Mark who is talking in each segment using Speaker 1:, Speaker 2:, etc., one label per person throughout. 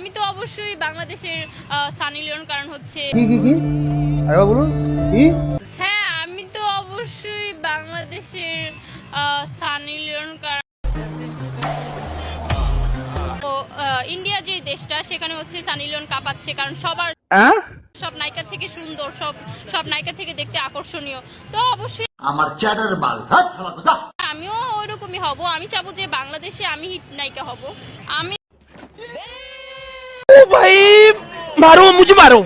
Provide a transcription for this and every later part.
Speaker 1: আমি তো অবশ্যই বাংলাদেশের সানি লিওন, কারণ হচ্ছে
Speaker 2: কি আরে বলুন কি।
Speaker 1: হ্যাঁ, আমি তো অবশ্যই বাংলাদেশের সানি লিওন, কারণ ইন্ডিয়া যে দেশটা সেখানে হচ্ছে সানি লিওন কাঁপাচ্ছে, কারণ সব নায়িকা থেকে সুন্দর, সব নায়িকা থেকে দেখতে আকর্ষণীয়। তো অবশ্যই
Speaker 3: আমার চ্যাটার বাল
Speaker 1: আমিও ওইরকমই হব। আমি চাবো যে বাংলাদেশে আমি হিট নায়িকা হব। আমি
Speaker 4: ओ भाई मारो मुझे, मारो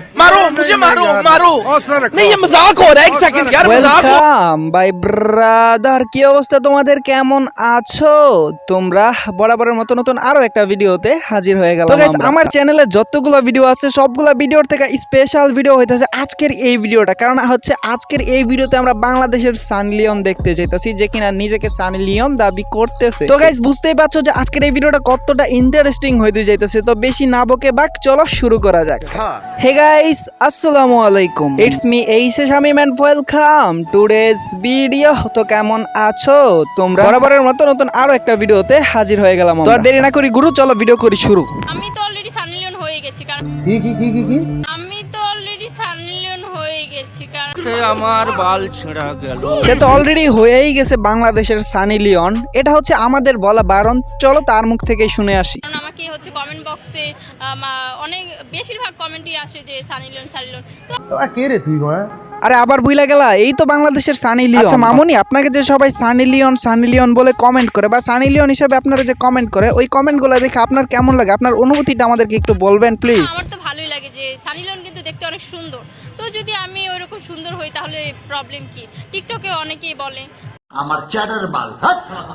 Speaker 4: नहीं ये मजाक हो रहा है, एक सेकंड यार, मजाक हो।
Speaker 5: ওয়েলকাম বাই ব্রাদার, কি অবস্থা তোমাদের, কেমন আছো তোমরা? বরাবরের মতো নতুন আরো একটা ভিডিওতে হাজির হয়ে গেলাম। তো গাইস, আমার চ্যানেলে যতগুলো ভিডিও আছে সবগুলা ভিডিওর থেকে স্পেশাল ভিডিও হইতাছে আজকের এই ভিডিওটা, কারণ হচ্ছে আজকের এই ভিডিওতে আমরা বাংলাদেশের সানি লিওন দেখতে যাইতাছি, যে কিনা নিজেকে সানি লিওন দাবি করতেছে। তো গাইস, বুঝতেই পারছো যে আজকের এই ভিডিওটা কতটা ইন্টারেস্টিং হইতে যাইতেছে। তো বেশি না বকে বাক, চলো শুরু করা যাক। হে গাইস, আসসালামু আলাইকুম, ইটস মি এইসে Shamim and welcome today's video. তো কেমন আছো তোমরা? বরাবরের মতো নতুন আরো একটা ভিডিওতে হাজির হয়ে গেলাম। তো আর দেরি না করি গুরু, চলো ভিডিও করি শুরু।
Speaker 1: আমি তো অলরেডি সানি লিওন হয়ে গেছি, কারণ
Speaker 2: কি
Speaker 1: আমি তো অলরেডি সানি লিওন হয়ে গেছি, কারণ
Speaker 4: আমার বাল ছেঁড়া গেল।
Speaker 5: সে তো অলরেডি হয়েই গেছে বাংলাদেশের সানি লিওন, এটা হচ্ছে আমাদের বলা বারণ। চলো তার মুখ থেকেই শুনে আসি।
Speaker 1: আমাকে হচ্ছে কমেন্ট বক্সে অনেক বেশিরভাগ কমেন্টই আসে যে সানি লিওন। তো
Speaker 2: কে রে তুই ঘোড়া?
Speaker 5: আরে আবার বুইলা গেলা, এই তো বাংলাদেশের সানি লিওন। আচ্ছা মামুনি, আপনাকে যে সবাই সানি লিওন বলে কমেন্ট করে, বা সানি লিওন হিসেবে আপনারা যে কমেন্ট করে, ওই কমেন্টগুলো দেখে আপনার কেমন লাগে? আপনার অনুভূতিটা আমাদেরকে একটু বলবেন প্লিজ।
Speaker 1: আমার তো ভালোই লাগে যে সানি লিওন কিন্তু দেখতে অনেক সুন্দর। তো যদি আমি ওইরকম সুন্দর হই তাহলে প্রবলেম কি? টিকটকে অনেকেই বলে
Speaker 3: আমার চ্যাটার বাল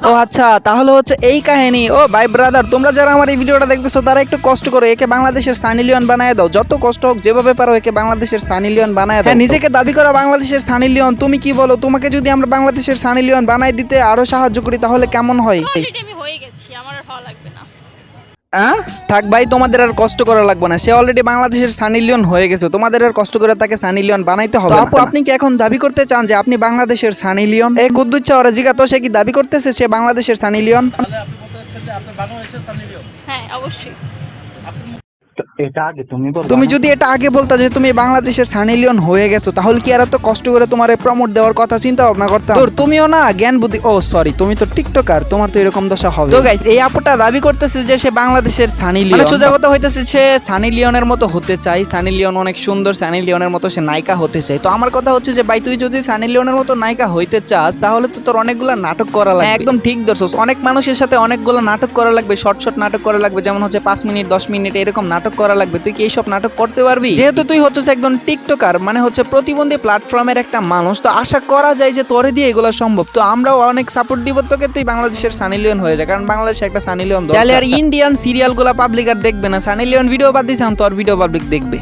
Speaker 5: ও আচ্ছা, তাহলে হচ্ছে এই কাহিনী। ও ভাই ব্রাদার, তোমরা যারা আমার এই ভিডিওটা দেখতেছো তারা একটু কষ্ট করে একে বাংলাদেশের সানি লিওন বানায় দাও। যত কষ্ট হোক, যেভাবে পারো একে বাংলাদেশের সানি লিওন বানায় দাও। নিজেকে দাবি করা বাংলাদেশের সানি লিওন, তুমি কি বলো? তোমাকে যদি আমরা বাংলাদেশের সানি লিওন বানাই দিতে আরো সাহায্য করি তাহলে কেমন হয়?
Speaker 1: অলরেডি আমি হয়ে গেছি, আমার আর হওয়া লাগবে না।
Speaker 5: থাক ভাই, তোমাদের আর কষ্ট করা লাগবে না, সে অলরেডি বাংলাদেশের সানি লিওন হয়ে গেছে। তোমাদের আর কষ্ট করে তাকে সানি লিওন বানাইতে হবে না। আপু, আপনি কি এখন দাবি করতে চান যে আপনি বাংলাদেশের সানি লিওন? এই কুদ্দুচ্ছা ওরা জিগা তো, সে কি দাবি করতেছে সে বাংলাদেশের সানি লিওন?
Speaker 1: হ্যাঁ, অবশ্যই।
Speaker 2: এটা আগে তুমি বল।
Speaker 5: তুমি যদি এটা আগে বলতা যে তুমি বাংলাদেশের সানি লিওন হয়ে গেছো, তাহলে কি আর এত কষ্ট করে তোমার প্রমোট দেওয়ার কথা চিন্তা ভাবনা করতাম? তোর তুমিও না জ্ঞান বুদ্ধি, ও সরি, তুমি তো টিকটকার, তোমার তো এরকম দশা হবে। তো গাইস, এই আপুটা দাবি করতেছে যে সে বাংলাদেশের সানি লিওন। সোজা কথা হইতেছে সে সানি লিওনের মতো হতে চায়। সানি লিওন অনেক সুন্দর, সানি লিওনের মতো সে নায়িকা হতে চায়। তো আমার কথা হচ্ছে যে ভাই, তুই যদি সানি লিওনের মতো নায়িকা হইতে চাস তাহলে তো তোর অনেকগুলো নাটক করা লাগবে। একদম ঠিক ধরছস, অনেক মানুষের সাথে অনেকগুলো নাটক করা লাগবে, শর্ট নাটক করা লাগবে, যেমন হচ্ছে 5 মিনিট 10 মিনিট এরকম নাটক করা লাগবে। তুই কি এইসব নাটক করতে পারবি? যেহেতু তুই হচ্ছিস একজন টিকটকার, মানে হচ্ছে প্রতিবন্ধী প্ল্যাটফর্মের একটা মানুষ, তো আশা করা যায় যে তোরে দিয়ে এগুলো সম্ভব। তো আমরাও অনেক সাপোর্ট দিব তোকে, তুই বাংলাদেশের সানি লিওন হয়ে যায়, কারণ বাংলাদেশে একটা সানি লিওন দরকার। তাহলে আর ইন্ডিয়ান সিরিয়ালগুলো পাবলিক আর দেখবে না, সানি লিওন ভিডিও বাদ দিছে, তোর ভিডিও পাবলিক দেখবে।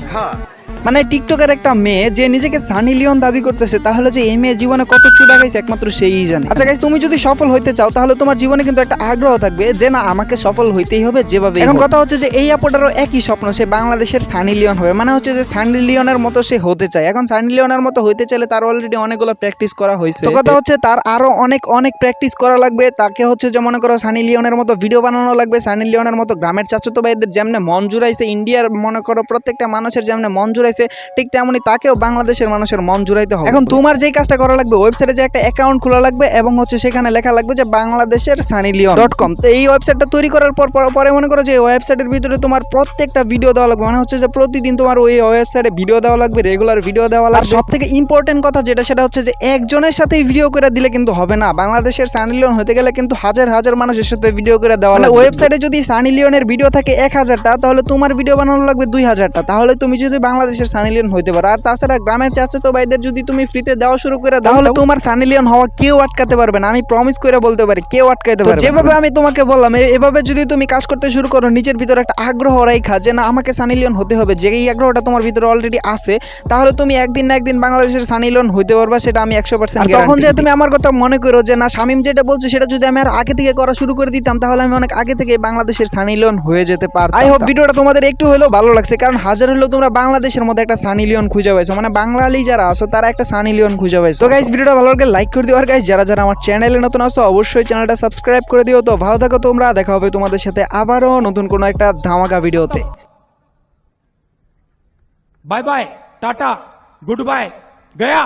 Speaker 5: মানে টিকটকের একটা মেয়ে যে নিজেকে সানি লিওন দাবি করতেছে, তাহলে যে এই মেয়ে জীবনে কত চুদা গাইছে একমাত্র সেই জানে। আচ্ছা গাইস, তুমি যদি সফল হইতে চাও তাহলে তোমার জীবনে কিন্তু একটা আগ্রহ থাকবে যে না, আমাকে সফল হইতেই হবে যেভাবে। এখন কথা হচ্ছে যে এই আপুটারও একই স্বপ্ন, সে বাংলাদেশের সানি লিওন হবে, মানে হচ্ছে যে সানি লিওনের মতো সে হতে চায়। এখন সানি লিওনের মতো হইতে চাইলে তার অলরেডি অনেকগুলো প্র্যাকটিস করা হয়েছে। তো কথা হচ্ছে তার আরো অনেক প্র্যাকটিস করা লাগবে। তাকে হচ্ছে যে মনে করো সানি লিওনের মতো ভিডিও বানানো লাগবে, সানি লিওনের মতো গ্রামের চাচাতো ভাইদের যেমনে মন জুড়াইছে, ইন্ডিয়ার মনে করো প্রত্যেকটা মানুষের যেমনে মন জুড়াইছে, ঠিক তেমনি তাকেও বাংলাদেশের মানুষের মন জুড়াইতে হবে। এখন তোমার যেই কাজটা করা লাগবে, ওয়েবসাইটে যে একটা অ্যাকাউন্ট খোলা লাগবে এবং হচ্ছে সেখানে লেখা লাগবে যে বাংলাদেশের sanilion.com। তো এই ওয়েবসাইটটা তৈরি করার পরে মনে করো যে ওয়েবসাইটের ভিতরে তোমার প্রত্যেকটা ভিডিও দেওয়া লাগবে, মানে হচ্ছে যে প্রতিদিন তোমার ওই ওয়েবসাইটে ভিডিও দেওয়া লাগবে, রেগুলার ভিডিও দেওয়া লাগবে। আর সবথেকে ইম্পর্টেন্ট কথা যেটা, সেটা হচ্ছে যে একজনের সাথেই ভিডিও করে দিলে কিন্তু হবে না। বাংলাদেশের সানি লিওন হতে গেলে কিন্তু হাজার মানুষের সাথে ভিডিও করে দেওয়া লাগবে। ওয়েবসাইটে যদি সানি লিওনের ভিডিও থাকে 1000টা, তাহলে তোমার ভিডিও বানানো লাগবে 2000টা, তাহলে তুমি যদি বাংলাদেশের সানি লিওন হইতে পারো। আর তাছাড়া গ্রামের চাচাতো ভাইদের যদি তুমি ফ্রিতে দেওয়া শুরু করে দাও, তাহলে তোমার সানি লিওন হওয়া কেউ আটকাতে পারবে না। আমি প্রমিস করে বলতে পারি, কেউ আটকাতে পারবে না। যেভাবে আমি তোমাকে বললাম, এভাবে যদি তুমি কাজ করতে শুরু করো, নিজের ভিতরে একটা আগ্রহ রাখা যে না আমাকে সানি লিওন হতে হবে, যে এই আগ্রহটা তোমার ভিতরে অলরেডি আছে, তাহলে তুমি একদিন না একদিন বাংলাদেশের সানি লিওন হইতে পারবা, সেটা আমি 100% গ্যারান্টি। তখন যে তুমি আমার কথা মনে করো যে না, শামিম যেটা বলছে সেটা যদি আমি আর আগে থেকে করা শুরু করে দিতাম, তাহলে আমি অনেক আগে থেকে বাংলাদেশের সানি লিওন হয়ে যেতে পারতাম। আই হোপ ভিডিওটা তোমাদের একটু হলেও ভালো লাগছে, কারণ হাজার হলেও তোমরা বাংলাদেশের মধ্যে একটা সানি লিওন খুঁজে পাইছো, মানে বাঙালি যারা আছো তারা একটা সানি লিওন খুঁজে পাইছো। তো গাইস, ভিডিওটা ভালো লাগলে লাইক করে দিও, আর গাইস যারা আমার চ্যানেলে নতুন আছো অবশ্যই চ্যানেলটা সাবস্ক্রাইব করে দিও। তো ভালো থাকো তোমরা, দেখা হবে তোমাদের সাথে আবারও নতুন কোনো একটা ধামাকা ভিডিওতে।
Speaker 6: Bye bye ta-ta goodbye गया